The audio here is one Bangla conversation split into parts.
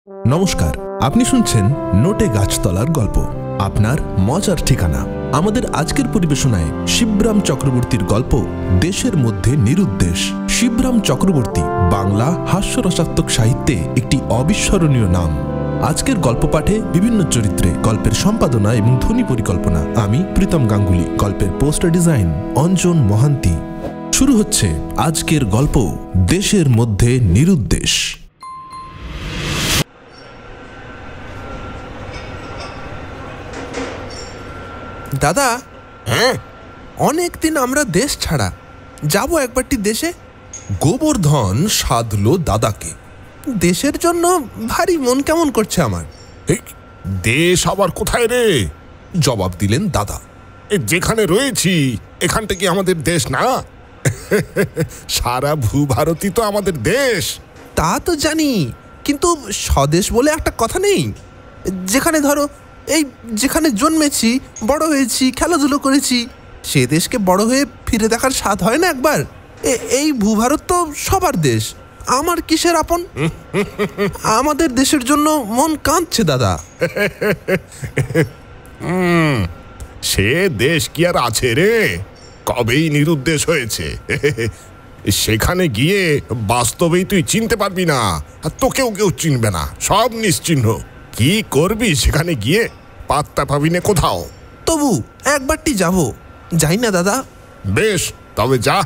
নমস্কার, আপনি শুনছেন নোটে গাছতলার গল্প, আপনার মজার ঠিকানা। আমাদের আজকের পরিবেশনায় শিবরাম চক্রবর্তীর গল্প দেশের মধ্যে নিরুদ্দেশ। শিবরাম চক্রবর্তী বাংলা হাস্যরসাত্মক সাহিত্যে একটি অবিস্মরণীয় নাম। আজকের গল্প পাঠে বিভিন্ন চরিত্রে, গল্পের সম্পাদনা এবং ধ্বনি পরিকল্পনা আমি প্রীতম গাঙ্গুলি, গল্পের পোস্টার ডিজাইন অঞ্জন মহান্তি। শুরু হচ্ছে আজকের গল্প দেশের মধ্যে নিরুদ্দেশ। দাদা, হ্যাঁ, অনেকদিন আমরা দেশ ছাড়া, যাব একবারটি দেশে। গোবর্ধন সাধল দাদাকে। দেশের জন্য ভারী মন কেমন করছে আমার। দেশ আবার কোথায় রে? জবাব দিলেন দাদা। যেখানে রয়েছি এখানটা কি আমাদের দেশ না? সারা ভূভারতই তো আমাদের দেশ। তা তো জানি, কিন্তু স্বদেশ বলে একটা কথা নেই? যেখানে ধরো যেখানে জন্মেছি, বড় হয়েছি, খেলাধুলো করেছি, সে দেশকে বড় হয়ে ফিরে দেখার স্বাদ হয় না একবার? এই ভূভারত তো সবার দেশ, আমার কিসের আপন? আমাদের দেশের জন্য মন কাঁদছে দাদা। সে দেশ কি আর আছে রে? কবেই নিরুদ্দেশ হয়েছে। সেখানে গিয়ে বাস্তবেই তুই চিনতে পারবি না, আর তোকেও কেউ চিনবে না, সব নিশ্চিহ্ন। কি করবি সেখানে গিয়ে? পাত্তা পাবি না কোথাও। তবু একবারটি যাব, যাই না দাদা? বেশ, তবে যা।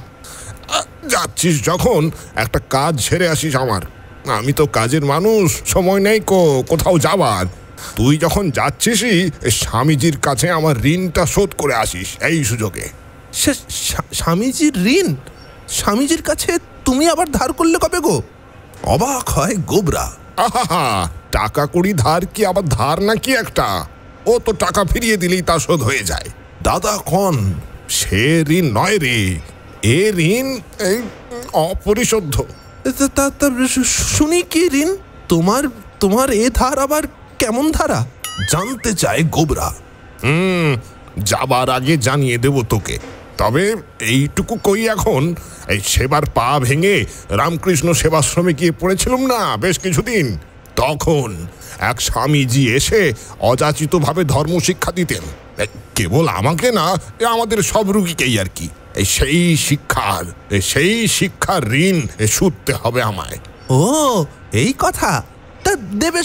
যাচ্ছিস যখন একটা কাজ সেরে আসিস আমার। আমি তো কাজের মানুষ, সময় নেই কোথাও যাবার। তুই যখন যাচ্ছিসই স্বামীজির কাছে আমার ঋণটা শোধ করে আসিস এই সুযোগে। স্বামীজির ঋণ? স্বামীজির কাছে তুমি আবার ধার করলে কবে গো? অবাক হয় গোবরা। আহা, টাকা কড়ি ধার কি আবার ধার নাকি একটা? ও তো টাকা ফিরিয়ে দিলেই তা শোধ হয়ে যায়। দাদা কন, সে ঋণ নয় রে, এ ঋণ অপরিশোধ্য। শুনি কি ঋণ? তোমার এ ধার আবার কেমন ধারা? জানতে চায় গোবরা। যাবার আগে জানিয়ে দেব তোকে। তবে এইটুকু কই, এখন এই সেবার পা ভেঙে রামকৃষ্ণ সেবাশ্রমে গিয়ে পড়েছিলাম না বেশ কিছুদিন, তখন এক স্বামীজি এসে অযাচিতভাবে ধর্ম শিক্ষা দিতেন। কেবল আমাকে না, আমাদের সব রুগীকেই আর কি। সেই শিক্ষার ঋণ শুধতে হবে আমায়। ও, এই কথা? তা দেবে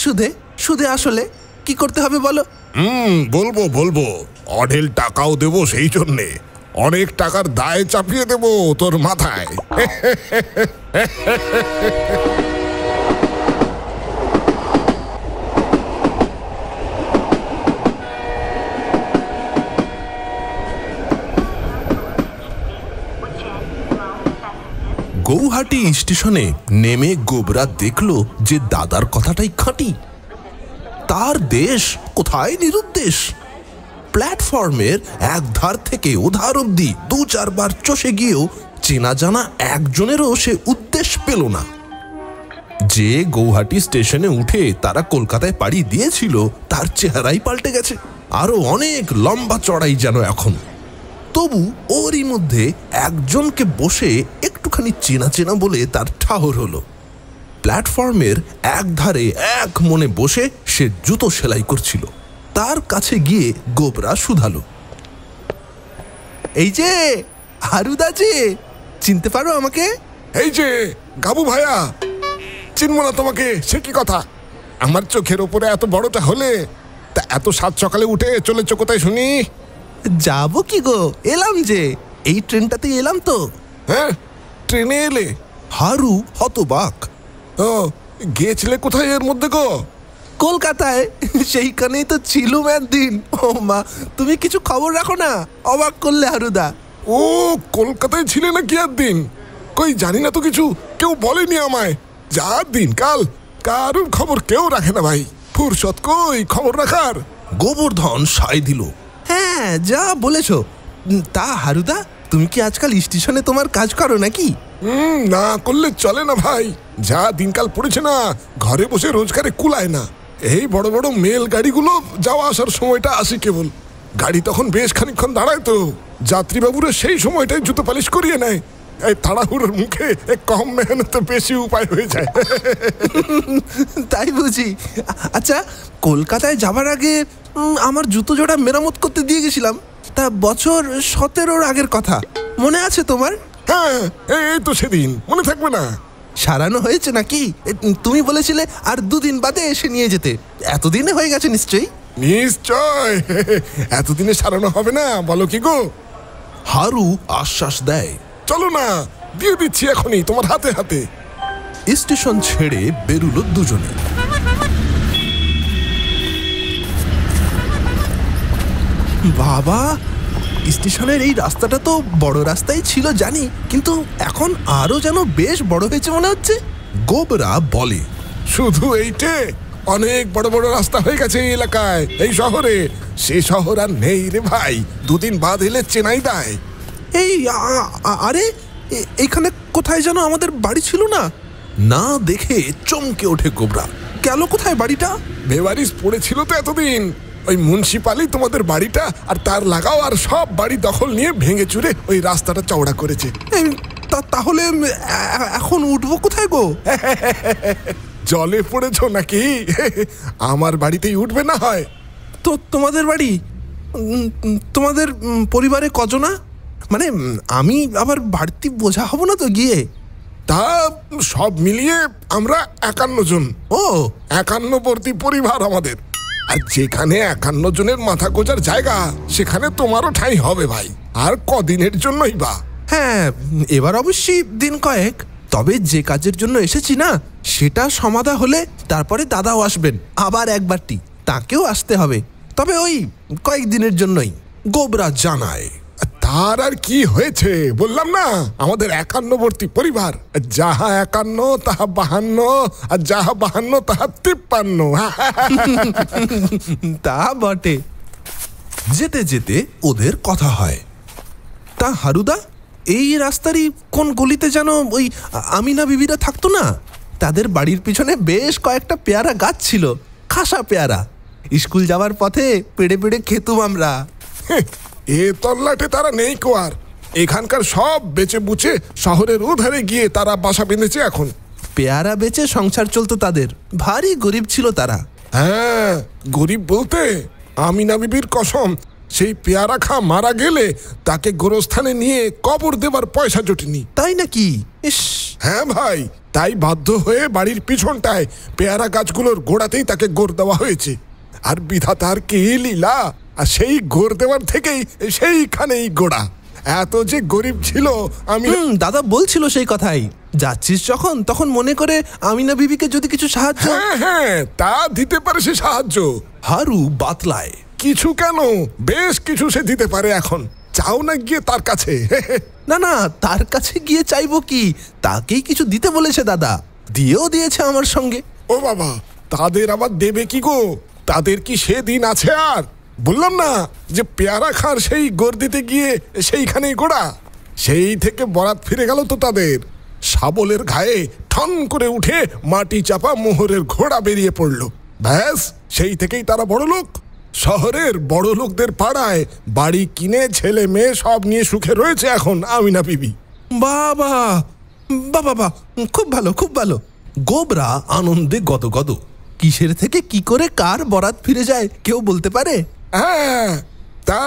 সুদে আসলে কি করতে হবে বলো? বলবো। অঢেল টাকাও দেবো, সেই জন্যে অনেক টাকার দায় চাপিয়ে দেবো তোর মাথায়। গৌহাটি স্টেশনে নেমে গোবরা দেখল যে দাদার কথাটাই খাঁটি। তার দেশ কোথায় নিরুদ্দেশ। প্ল্যাটফর্মের এক ধার থেকে ওধার অব্দি 2-4 বার চষে গিয়েও চেনা জানা একজনেরও সে উদ্দেশ পেল না। যে গৌহাটি স্টেশনে উঠে তারা কলকাতায় পাড়ি দিয়েছিল, তার চেহারাই পাল্টে গেছে, আরো অনেক লম্বা চড়াই যেন এখন। তবু ওরই মধ্যে একজনকে বসে একটুখানি চেনা চেনা বলে তার ঠাহর হলো। প্ল্যাটফর্মের এক ধারে এক মনে বসে সে জুতো সেলাই করছিল। তার কাছে গিয়ে গোবরা শুধালো, এই যে হারুদা, যে চিনতে পারো আমাকে? এই যে গাবু ভাইয়া, চিনব না তোমাকে? সে কি কথা? আমার চোখের ওপরে এত বড়টা হলে, তা এত সাত সকালে উঠে চলেছ কোথায় শুনি? যাবো কি গো, এলাম যে, এই ট্রেনটাতে এলাম তো। হ্যাঁ, ট্রেনে এলে? হারু হতবাক। ও, গিয়েছিলে কোথায় এর মধ্যে গো? কলকাতায়, সেইখানেই তো ছিলুম একদিন। ও মা, তুমি কিছু খবর রাখো না, অবাক করলে হারুদা। ও, কলকাতায় ছিলে নাকি একদিন? কই জানি না তো কিছু, কেউ বলেনি আমায়। যা দিনকাল, কারোর খবর কেউ রাখে না ভাই। ফুরসত কই খবর রাখার? গোবর্ধন সায় দিল। হ্যাঁ, যা বলেছো। তা হারুদা, তুমি কি আজকাল স্টেশনে তোমার কাজ করো নাকি? না করলে চলে না ভাই। যা দিনকাল পড়েছে না, ঘরে বসে রোজগারে কুলায় না। এই বড় বড় মেল গাড়িগুলো যাওয়া আসার সময়টা আসে কেবল। গাড়ি তখন বেশ খানিকক্ষণ দাঁড়ায় তো, যাত্রীবাবুরা সেই সময়টায় জুতো পালিশ করিয়ে নেয়। এই তাড়াহুড়োর মুখে কম মেহনতে বেশি উপায় হয়ে যায়। তাই বুঝি। আচ্ছা, কলকাতায় যাবার আগে আমার জুতো জোড়া মেরামত করতে দিয়ে গেছিলাম। তা বছর 17 আগের কথা, মনে আছে তোমার? হ্যাঁ, এই তো সেদিন, মনে থাকবে না? সারানো হয়েছে নাকি? তুমি বলেছিলে আর 2 দিন বাদে এসে নিয়ে যেতে। এতদিনে হয়ে গেছে নিশ্চয়ই? নিশ্চয়, এতদিনে সারানো হবে না বলো কি গো? হারু আশ্বাস দেয়। চলো না, দিয়ে দিচ্ছি এখনই তোমার হাতে হাতে। স্টেশন ছেড়ে বেরুলো দুজনে। বাবা, স্টেশনের এই রাস্তাটা তো বড় রাস্তাই ছিল জানি, কিন্তু এখন আরো যেন বেশ বড় হয়েছে মনে হচ্ছে। গোবরা বলে, শুধু এইটে অনেক বড় বড় রাস্তা হয়ে গেছে এই এলাকায়, এই শহরে। সে শহর আর নেই রে ভাই, 2 দিন বাদ এলে চেনাই দেয়। এই আরে, এখানে কোথায় যেন আমাদের বাড়ি ছিল না? না দেখে চমকে ওঠে গোবরা। গেল কোথায় বাড়িটা? বেওয়ারিশ পড়েছিল তো এতদিন। ওই মুন্সিপালি তোমাদের বাড়িটা আর তার লাগাও আর সব বাড়ি দখল নিয়ে ভেঙে চুরে ওই রাস্তাটা চওড়া করেছে। তাহলে এখন উঠবো কোথায় গো? জলে পড়েছো নাকি? আমার বাড়িতেই উঠবে না হয়। তো তোমাদের বাড়ি, তোমাদের পরিবারে কজনা? মানে আমি আবার বাড়তি বোঝা হব না তো গিয়ে? তা সব মিলিয়ে আমরা 51 জন। ও, 51বর্তী পরিবার আমাদের। আর যেখানে 51 জনের মাথা গোজার জায়গা, সেখানে তোমারও ঠাঁই হবে ভাই। আর কদিনের জন্যই বা? হ্যাঁ, এবার অবশ্যই দিন কয়েক। তবে যে কাজের জন্য এসেছি না, সেটা সমাধা হলে তারপরে দাদাও আসবেন আবার একবারটি, তাকেও আসতে হবে। তবে ওই কয়েকদিনের জন্যই। গোবরা জানায়। তার আর কি হয়েছে, বললাম না আমাদের 51বর্তী পরিবার। যাহা 51 তাহা 52, আর যাহা 52 তাহা 53। তা বটে। যেতে যেতে ওদের কথা হয়। তা হারুদা, এই রাস্তারই কোন গলিতে যেন ওই আমিনা বিবিরা থাকতো না? তাদের বাড়ির পিছনে বেশ কয়েকটা পেয়ারা গাছ ছিল, খাসা পেয়ারা। স্কুল যাওয়ার পথে পেড়ে পেড়ে খেতুম আমরা। এ তল্লাটে তারা নেই কোয়ার। এখানকার সব বেচে বুচে শহরের ওধারে গিয়ে তারা বাসা বেঁধেছে এখন। পেয়ারা বেচে সংসার চলতো তাদের। ভারী গরিব ছিল তারা। হ্যাঁ, গরিব বলতে আমিনা বিবির কসম, সেই পেয়ারা খা মারা গেলে তাকে গোরস্থানে নিয়ে কবর দেবার পয়সা জোটেনি। তাই নাকি? ইস! হ্যাঁ ভাই, তাই বাধ্য হয়ে বাড়ির পিছনটায় পেয়ারা গাছগুলোর গোড়াতেই তাকে গোড় দেওয়া হয়েছে। আর বিধাতার কি লীলা, আর সেই গোড় দেওয়ার থেকেই সেইখানেই গোড়া। এত যে গরিব ছিল আমি। দাদা বলছিল সেই কথাই। যাচ্ছিস যখন, তখন মনে করে আমিনা বিবিকে যদি কিছু সাহায্য। হ্যাঁ, তা দিতে পারে সে সাহায্য। হারু বাতলায়। কিছু কেন, বেশ কিছু সে দিতে পারে এখন। চাও না গিয়ে তার কাছে? না না, তার কাছে গিয়ে চাইবো কি? তাকেই কিছু দিতে বলেছে দাদা, দিয়েও দিয়েছে আমার সঙ্গে। ও বাবা, তাদের আবার দেবে কি গো? তাদের কি সে দিন আছে আর? বললাম না যে পেয়ারা খার সেই গোড় দিতে গিয়ে সেইখানেই গোড়া। সেই থেকে বরাত ফিরে গেল তো তাদের। শাবলের ঘায়ে ঠন করে উঠে মাটি চাপা মোহরের ঘোড়া বেরিয়ে পড়ল। ব্যাস, সেই থেকেই তারা বড় লোক। শহরের বড় লোকদের পাড়ায় বাড়ি কিনে ছেলে মেয়ে সব নিয়ে সুখে রয়েছে এখন আমিনা বিবি। বাবা বাবা, খুব ভালো, খুব ভালো। গোবরা আনন্দে গদগদ। কিসের থেকে কি করে কার বরাত ফিরে যায় কেউ বলতে পারে? হ্যাঁ, তা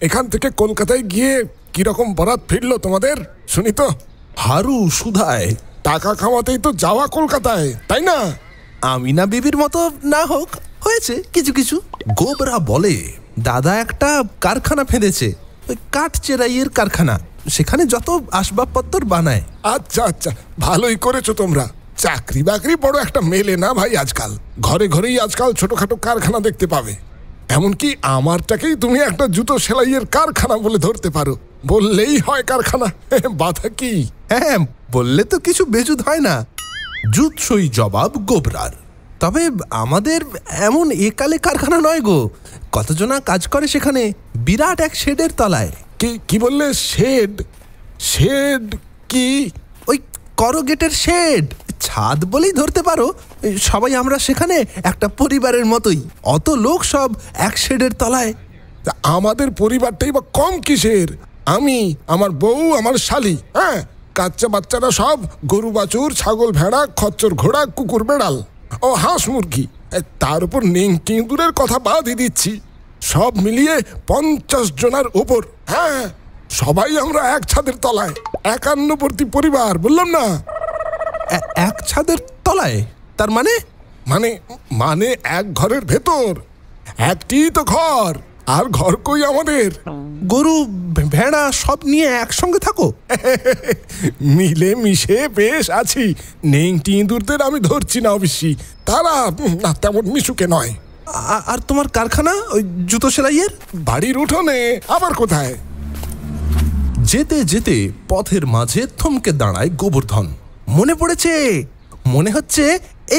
এখান থেকে কলকাতায় গিয়ে কিরকম বরাত ফিরলো তোমাদের শুনি তো। হারু সুধায়। টাকা খাওয়াতেই তো যাওয়া কলকাতায়, তাই না? আমিনা বিবির মতো না হোক, হয়েছে কিছু কিছু। গোবরা বলে, দাদা একটা কারখানা ফেঁদেছে, ওই কাঠ চেরাইয়ের কারখানা। সেখানে যত আসবাবপত্র বানায়। আচ্ছা আচ্ছা, ভালোই করেছো তোমরা। চাকরি বাকরি বড় একটা মেলে না ভাই আজকাল। ঘরে ঘরেই আজকাল ছোটখাটো কারখানা দেখতে পাবে। এমনকি আমারটাকেই তুমি একটা জুতো সেলাইয়ের কারখানা বলে ধরতে পারো। বললেই হয় কারখানা, বাধা কি? হ্যাঁ, বললে তো কিছু বেজুদ হয় না। জুৎসই জবাব গোবরার। তবে আমাদের এমন একালে কারখানা নয় গো। কতজনা কাজ করে সেখানে, বিরাট এক শেডের তলায়। কি বললে? শেড? শেড কি? ওই করগেটের শেড, ছাদ বলেই ধরতে পারো। সবাই আমরা সেখানে একটা পরিবারের মতোই। অত লোক সব এক শেডের তলায়। আমাদের পরিবারটাই বা কম কিসের? আমি, আমার বউ, আমার শালি, হ্যাঁ, কাচ্চা বাচ্চারা সব গরু বাছুর, ছাগল ভেড়া, খচ্চর ঘোড়া, কুকুর বেড়াল ও হাঁস মুরগি, তার উপর নেংটি ইঁদুরের কথা বাদই দিচ্ছি, সব মিলিয়ে 50 জনের ওপর। হ্যাঁ, সবাই আমরা এক ছাদের তলায়, 51 পরিবার, বললাম না? এক ছাদের তলায়? তার মানে? মানে মানে এক ঘরের ভেতর একটি তো ঘর, আর ঘর কই আমাদের? গরু ভেড়া সব নিয়ে একসঙ্গে থাকো? মিলে মিশে বেশ আছি। নেংটি ইঁদুরদের আমি ধরছি না অবশ্যই, তারা না তেমন মিশুকে নয়। আর তোমার কারখানা, ওই জুতো সেলাইয়ের? বাড়ির উঠোনে। আবার কোথায়? যেতে যেতে পথের মাঝে থমকে দাঁড়ায় গোবর্ধন। মনে পড়েছে, মনে হচ্ছে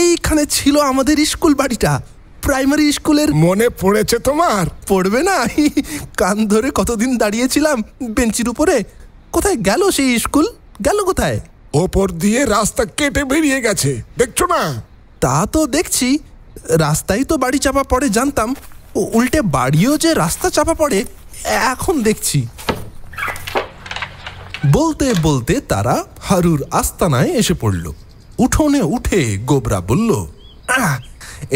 এইখানে ছিল আমাদের স্কুল বাড়িটা, প্রাইমারি স্কুলের। মনে পড়েছে তোমার? পড়বে না? কান ধরে কতদিন দাঁড়িয়েছিলাম বেঞ্চির উপরে। কোথায় গেল সেই স্কুল? গেল কোথায়? ওপর দিয়ে রাস্তা কেটে বেরিয়ে গেছে, দেখছো না? তা তো দেখছি, রাস্তায় তো বাড়ি চাপা পড়ে জানতাম, উল্টে বাড়িও যে রাস্তা চাপা পড়ে এখন দেখছি। বলতে বলতে তারা হারুর আস্তানায় এসে পড়ল। উঠোনে উঠে গোবরা বলল,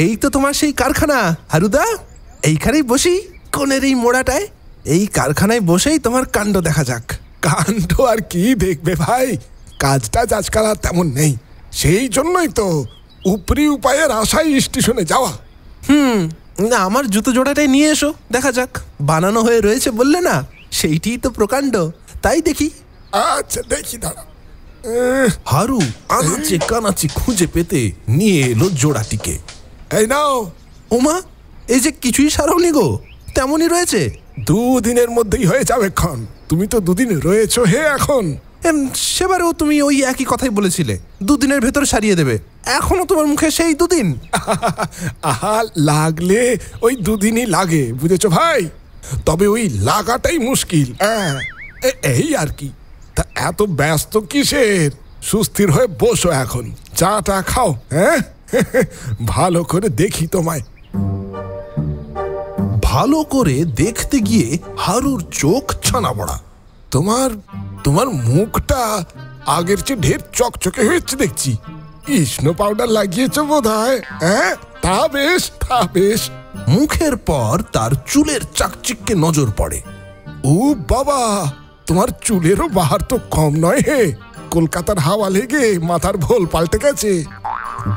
এই তো তোমার সেই কারখানা হারুদা। এইখানেই বসি, কোণের এই মোড়াটায়। এই কারখানায় বসেই তোমার কাণ্ড দেখা যাক। কাণ্ড আর কি দেখবে ভাই, কাজটা আজকাল আর তেমন নেই, সেই জন্যই তো উপরি উপায়ের আশায় স্টেশনে যাওয়া। না, আমার জুতো জোড়াটাই নিয়ে এসো, দেখা যাক। বানানো হয়ে রয়েছে বললে না, সেইটিই তো প্রকাণ্ড, তাই দেখি। আচ্ছা দেখি, দাঁড়া। হারু আনাচে কানাচে খুঁজে পেতে নিয়ে এলো জোড়াটিকে। এই নাও। ওমা, এই যে কিছুই সারাওনি গো, তেমনই রয়েছে। 2 দিনের মধ্যেই হয়ে যাবে ক্ষণ। তুমি তো 2 দিন রয়েছো হে এখন। সেবারেও তুমি ওই একই কথাই বলেছিলে, 2 দিনের ভেতর সারিয়ে দেবে। এখনো তোমার মুখে সেই 2 দিন। আহা, লাগলে ওই 2 দিনই লাগে, বুঝেছো ভাই? তবে ওই লাগাটাই মুশকিল। এই আর কি। তা এত ব্যস্ত কিসের? সুস্থির হয়ে বসো এখন, চাটা খাও। হ্যাঁ, ভালো করে দেখি তোমায়। ভালো করে দেখতে গিয়ে হারুর চোখ ছানা বড়া। তোমার মুখটা আগের চেয়ে ঢের চকচকে হয়েছে দেখছি। কৃষ্ণ পাউডার লাগিয়েছো বোধহয়। হ্যাঁ, তা বেশ, তা বেশ। মুখের পর তার চুলের চাকচিক্যে নজর পড়ে। ও বাবা, তোমার চুলেরও বাহার তো কম নয় হে। কলকাতার হাওয়া লেগে মাথার ভোল পাল্টে গেছে।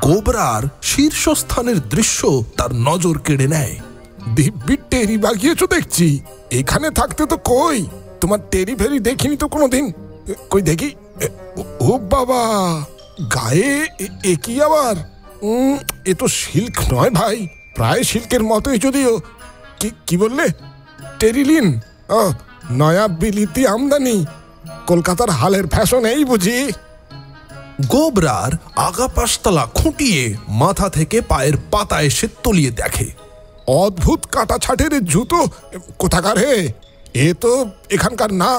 গোবরার শীর্ষস্থানের দৃশ্য তার নজর কেড়ে নেয়। দিব্যি টেরি বাগিয়েছো দেখছি। এখানে থাকতে তো কই তোমার টেরি ফেরি দেখিনি তো কোনোদিন। কই দেখি। ও বাবা, গায়ে এ কি আবার? এ তো সিল্ক নয় ভাই, প্রায় সিল্কের মতোই যদিও। কি বললে? টেরিলিন? ও, নয়া বিলিতি আমদানি। কলকাতার হালের ফ্যাশন এই বুঝি? গোবরার আগা পাশতলা খুঁটিয়ে মাথা থেকে পায়ের পাতা এসে তলিয়ে দেখে। অদ্ভুত কাটা ছাটের জুতো কোথাকার হে? এ তো এখানকার না,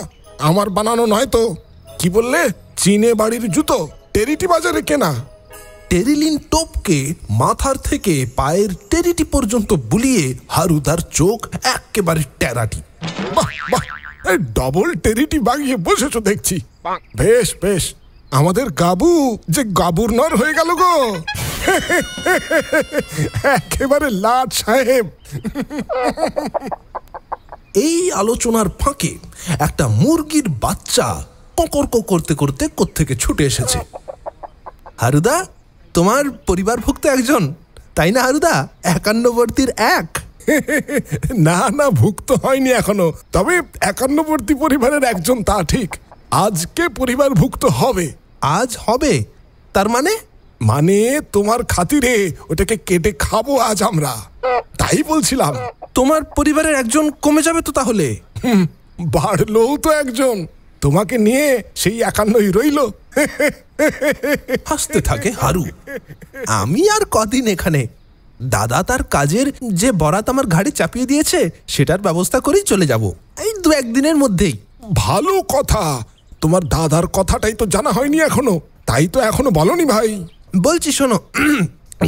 আমার বানানো নয় তো। কি বললে? চীনে বাড়ির জুতো, টেরিটি বাজারে কেনা। টেরিলিন টোপকে মাথার থেকে পায়ের টেরিটি পর্যন্ত বুলিয়ে হারুদার চোখ একেবারে টেরাটি। বাহ বাহ, এই ডবল টেরিটি বাগিয়ে বসেছো দেখছি। বেশ বেশ, আমাদের গাবু যে গাবুরনর হয়ে গেল গো। একেবারে লাট সাহেব। এই আলোচনার ফাঁকে একটা মুরগির বাচ্চা ককর্ক করতে করতে কোত্থেকে ছুটে এসেছে। হারুদা, তোমার পরিবারভুক্ত একজন, তাই না হারুদা? 51 এক। না না, ভুক্ত হয়নি এখনো, তবে 51 পরিবারের একজন, তা ঠিক। আজকে পরিবারভুক্ত হবে। আজ হবে? তার মানে? মানে তোমার খাতিরে ওটাকে কেটে খাবো আজ আমরা, তাই বলছিলাম। তোমার পরিবারের একজন কমে যাবে তো তাহলে? বাড়লোও তো একজন, তোমাকে নিয়ে সেই 51ই রইল। হাসতে থাকে হারু। আমি আর কদিন এখানে। দাদা তার কাজের যে বরাত আমার ঘাড়ে চাপিয়ে দিয়েছে, সেটার ব্যবস্থা করেই চলে যাব এই 2-1 দিনের মধ্যেই। ভালো কথা। তোমার দাদার কথাটাই তো জানা হয়নি এখনো, তাই তো এখনো বলনি ভাই। বলছি শোনো,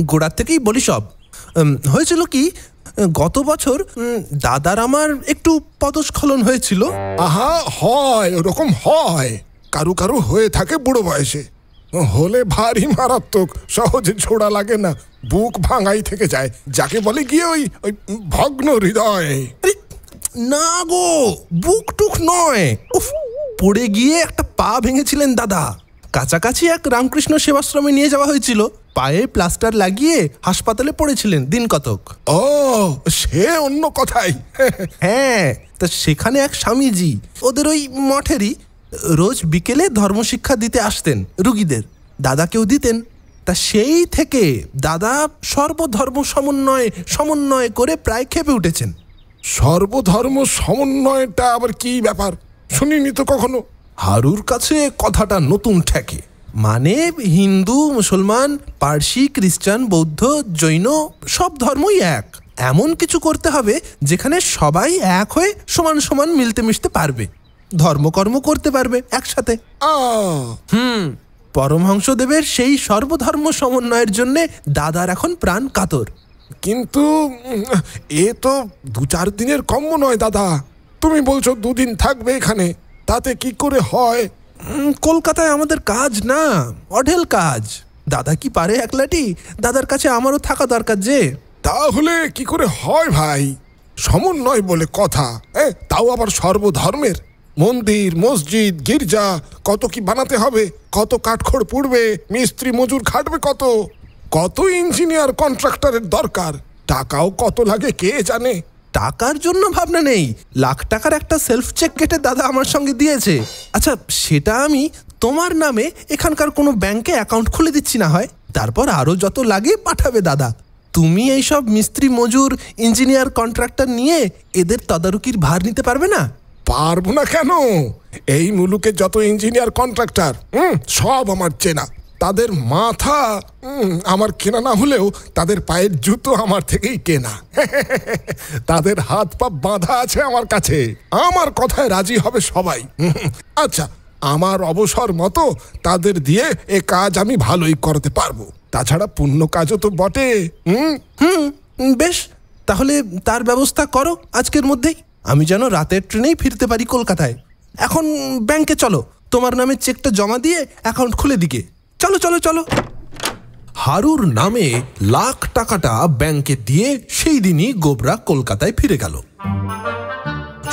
গোড়ার থেকেই বলি সব। হয়েছিল কি, গত বছর দাদার আমার একটু পদস্খলন হয়েছিল। আহা, হয়, ওরকম হয়। কারু কারু হয়ে থাকে বুড়ো বয়সে, হলে ভারী মারাত্মক, সহজে ছোড়া লাগে না, বুক ভাঙাই থেকে যায়, যাকে বলে গিয়ে ওই ওই ভগ্ন হৃদয়। আরে না গো, বুক টুক নয়, উফ, পড়ে গিয়ে একটা পা ভেঙেছিলেন দাদা। কাছাকাছি এক রামকৃষ্ণ সেবাশ্রমে নিয়ে যাওয়া হয়েছিল, পায়ে প্লাস্টার লাগিয়ে হাসপাতালে পড়েছিলেন দিন কতক। ও, সে অন্য কথাই। হ্যাঁ, তা সেখানে এক স্বামীজি, ওদের ওই মঠেরই, রোজ বিকেলে ধর্মশিক্ষা দিতে আসতেন রুগীদের, দাদাকেও দিতেন। তা সেই থেকে দাদা সর্বধর্ম সমন্বয় করে প্রায় খেপে উঠেছেন। সর্বধর্ম সমন্বয়টা আবার কি ব্যাপার? শুনিনি তো কখনো। হারুর কাছে কথাটা নতুন ঠেকে। মানে হিন্দু, মুসলমান, পার্সি, খ্রিস্টান, বৌদ্ধ, জৈন সব ধর্মই এক, এমন কিছু করতে হবে যেখানে সবাই এক হয়ে সমান সমান মিলতে মিশতে পারবে, ধর্মকর্ম করতে পারবে একসাথে। পরমহংসদেবের সেই সর্বধর্ম সমন্বয়ের জন্য দাদার এখন প্রাণ কাতর। কিন্তু এ তো 2-4 দিনের কম নয় দাদা। তুমি বলছো 2 দিন থাকবে এখানে, তাতে কি করে হয়? কলকাতায় আমাদের কাজ না, অঢেল কাজ। দাদা কি পারে একলাটি? দাদার কাছে আমারও থাকা দরকার যে। তাহলে কি করে হয় ভাই? সমন্বয় বলে কথা, তাও আবার সর্বধর্মের। মন্দির, মসজিদ, গির্জা কত কি বানাতে হবে, কত কাঠখড় পুড়বে, মিস্ত্রি মজুর খাটবে কত ইঞ্জিনিয়ার কন্ট্রাক্টরের দরকার, টাকাও কত লাগে কে জানে। টাকার জন্য ভাবনা নেই, লাখ টাকার একটা সেলফ চেক কেটে দাদা আমার সঙ্গে দিয়েছে। আচ্ছা, সেটা আমি তোমার নামে এখানকার কোনো ব্যাংকে অ্যাকাউন্ট খুলে দিচ্ছি না হয়, তারপর আরো যত লাগে পাঠাবে দাদা। তুমি এইসব মিস্ত্রি মজুর, ইঞ্জিনিয়ার, কন্ট্রাক্টর নিয়ে এদের তদারকির ভার নিতে পারবে না? পারবো না কেন? এই মুলুকে যত ইঞ্জিনিয়ার কন্ট্রাক্টর সব আমার চেনা। তাদের মাথা আমার কেনা না হলেও তাদের পায়ের জুতো আমার থেকেই কেনা। তাদের হাত পা বাঁধা আছে আমার কাছে, আমার কথায় রাজি হবে সবাই। আচ্ছা, আমার অবসর মতো তাদের দিয়ে এ কাজ আমি ভালোই করতে পারবো। তাছাড়া পুণ্য কাজও তো বটে। বেশ, তাহলে তার ব্যবস্থা করো আজকের মধ্যেই, আমি যেন রাতের ট্রেনেই ফিরতে পারি কলকাতায়। এখন ব্যাংকে চলো, তোমার নামে চেকটা জমা দিয়ে অ্যাকাউন্ট খুলে দিকে। চলো চলো চলো। হারুর নামে লাখ টাকাটা ব্যাংকে দিয়ে সেই দিনই গোবরা কলকাতায় ফিরে গেল।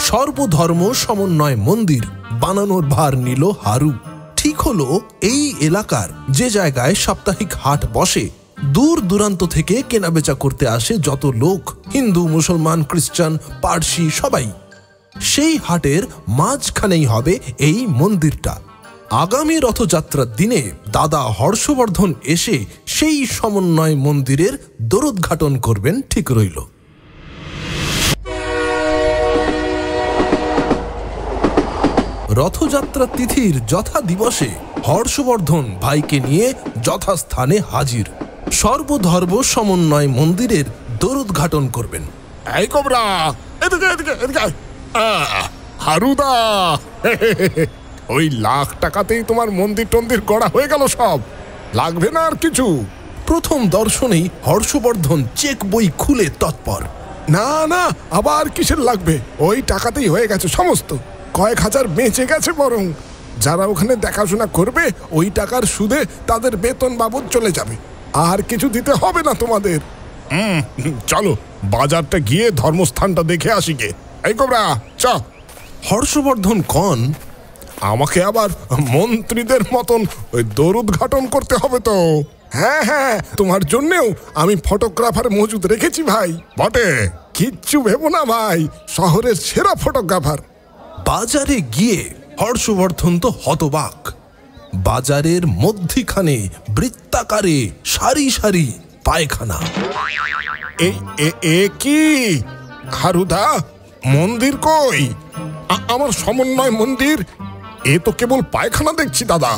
সর্বধর্ম সমন্বয় মন্দির বানানোর ভার নিল হারু। ঠিক হলো, এই এলাকার যে জায়গায় সাপ্তাহিক হাট বসে, দূর দূরান্ত থেকে কেনাবেচা করতে আসে যত লোক, হিন্দু, মুসলমান, খ্রিস্টান, পার্সি সবাই, সেই হাটের মাঝখানেই হবে এই মন্দিরটা। আগামী রথযাত্রার দিনে দাদা হর্ষবর্ধন এসে সেই সমন্বয় মন্দিরের দরুদ্ঘাটন করবেন ঠিক রইল। রথযাত্রা তিথির যথা দিবসে হর্ষবর্ধন ভাইকে নিয়ে যথাস্থানে হাজির, সর্বধর্ম সমন্বয় মন্দিরের দরুদ্ঘাটন করবেন। এই কোবরা, এদিকে এদিকে এদিকে। হারুদা, ওই লাখ টাকাতেই তোমার মন্দির টন্দির গড়া হয়ে গেল, সব লাগবে না আর কিছু? প্রথম দর্শনেই হর্ষবর্ধন চেক বই খুলে তৎপর। না না, আবার কিসের লাগবে? ওই টাকাতেই হয়ে গেছে সমস্ত। কয়েক হাজার বেঁচে গেছে, বরং যারা ওখানে দেখাশোনা করবে ওই টাকার সুদে তাদের বেতন বাবদ চলে যাবে, আর কিছু দিতে হবে না তোমাদের। চলো বাজারটা গিয়ে ধর্মস্থানটা দেখে আসি গে। এই কোবরা, চ। হর্ষবর্ধন কন, আমাকে আবার মন্ত্রীদের মতন ওই দরুদ্ঘাটন করতে হবে তো। হ্যাঁ হ্যাঁ, তোমার জন্যেও আমি ফটোগ্রাফার মজুদ রেখেছি ভাই। বটে, কিচ্ছু ভেবো না ভাই, শহরের সেরা ফটোগ্রাফার। বাজারে গিয়ে হর্ষবর্ধন তো হতবাক। বাজারের মধ্যিখানে বৃত্তাকারে সারি সারি পায়খানা। এ কি হারুদা, মন্দির কই? আমার সমন্বয় মন্দির, এ তো কেবল পায়খানা দেখছি দাদা।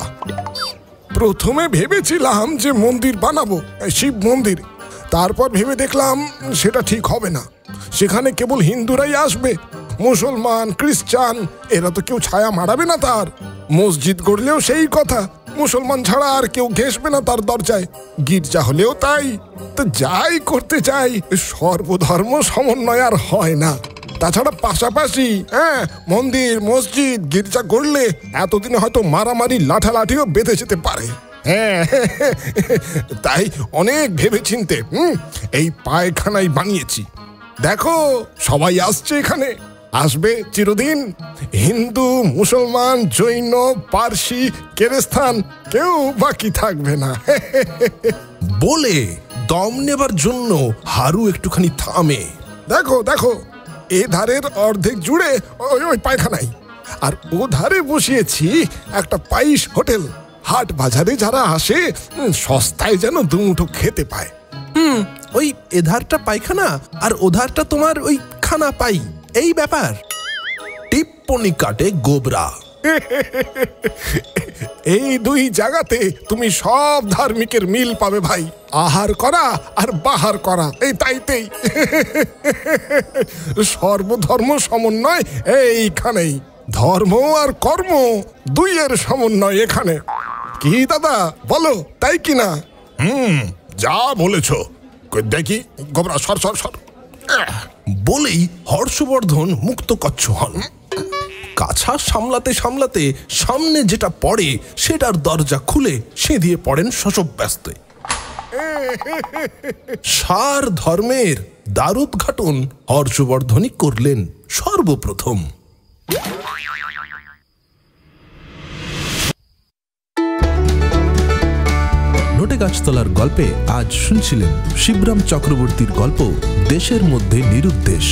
প্রথমে ভেবেছিলাম যে মন্দির বানাবো, শিব মন্দির, তারপর ভেবে দেখলাম সেটা ঠিক হবে না, সেখানে কেবল হিন্দুরাই আসবে, মুসলমান, খ্রিস্টান এরা তো কেউ ছায়া মারাবে না তার। মসজিদ গড়লেও সেই কথা, মুসলমান ছাড়া আর কেউ ঘেঁষবে না তার দরজায়। গির্জা হলেও তাই। তো যাই করতে চাই, সর্বধর্ম সমন্বয় আর হয় না। তাছাড়া পাশাপাশি মন্দির মসজিদ গির্জা করলে এতদিনে হয়তো মারামারি লাঠালাঠিও বেঁধে যেতে পারে। হ্যাঁ, তাই অনেক ভেবেচিন্তে এই পায়খানাই বানিয়েছি। দেখো সবাই আসছে, এখানে আসবে চিরদিন। হিন্দু, মুসলমান, জৈন, পারসি, কেরেস্তান, কেউ বাকি থাকবে না। বলে দম নেবার জন্য হারু একটুখানি থামে। দেখো দেখো, এ ধারের অর্ধেক জুড়ে ওই পায়খানাই, আর ও ধারে বসিয়েছি একটা পাইস হোটেল। হাট বাজারে যারা আসে সস্তায় যেন দুমুঠো খেতে পায়। ওই এধারটা পায়খানা আর ওধারটা তোমার ওই খানা পাই, এই ব্যাপার। টিপ্পনি কাটে গোবরা। এই দুই জায়গাতে তুমি সব ধার্মিকের মিল পাবে ভাই। আহার করা আর বাহার করা, এই তাইতেই সর্বধর্ম সমন্বয় এইখানেই। ধর্ম আর কর্ম দুইয়ের সমন্বয় এখানে। কি দাদা বলো, তাই কি না? যা বলেছ। দেখি গোবরা, সর সর সর। বলেই হর্ষবর্ধন মুক্তকচ্ছ হন। কাছা সামলাতে সামলাতে সামনে যেটা পড়ে সেটার দরজা খুলে সেঁধিয়ে পড়েন শশব্যস্তে। সার ধর্মের দ্বারোদ্ঘাটন হর্ষবর্ধনই করলেন সর্বপ্রথম। নোটে গাছতলার গল্পে আজ শুনছিলেন শিবরাম চক্রবর্তীর গল্প দেশের মধ্যে নিরুদ্দেশ।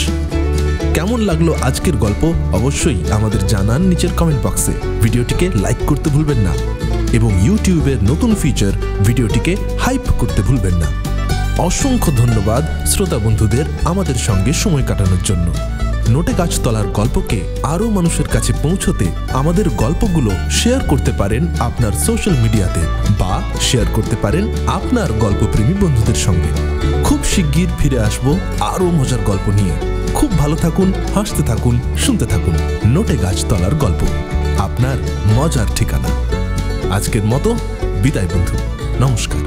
কেমন লাগলো আজকের গল্প অবশ্যই আমাদের জানান নিচের কমেন্ট বক্সে। ভিডিওটিকে লাইক করতে ভুলবেন না এবং ইউটিউবের নতুন ফিচার ভিডিওটিকে হাইপ করতে ভুলবেন না। অসংখ্য ধন্যবাদ শ্রোতা বন্ধুদের আমাদের সঙ্গে সময় কাটানোর জন্য। নোটে গাছতলার গল্পকে আরও মানুষের কাছে পৌঁছতে আমাদের গল্পগুলো শেয়ার করতে পারেন আপনার সোশ্যাল মিডিয়াতে, বা শেয়ার করতে পারেন আপনার গল্পপ্রেমী বন্ধুদের সঙ্গে। খুব শিগগির ফিরে আসবো আরও মজার গল্প নিয়ে। খুব ভালো থাকুন, হাসতে থাকুন, শুনতে থাকুন নোটে গাছতলার গল্প, আপনার মজার ঠিকানা। আজকের মতো বিদায় বন্ধু, নমস্কার।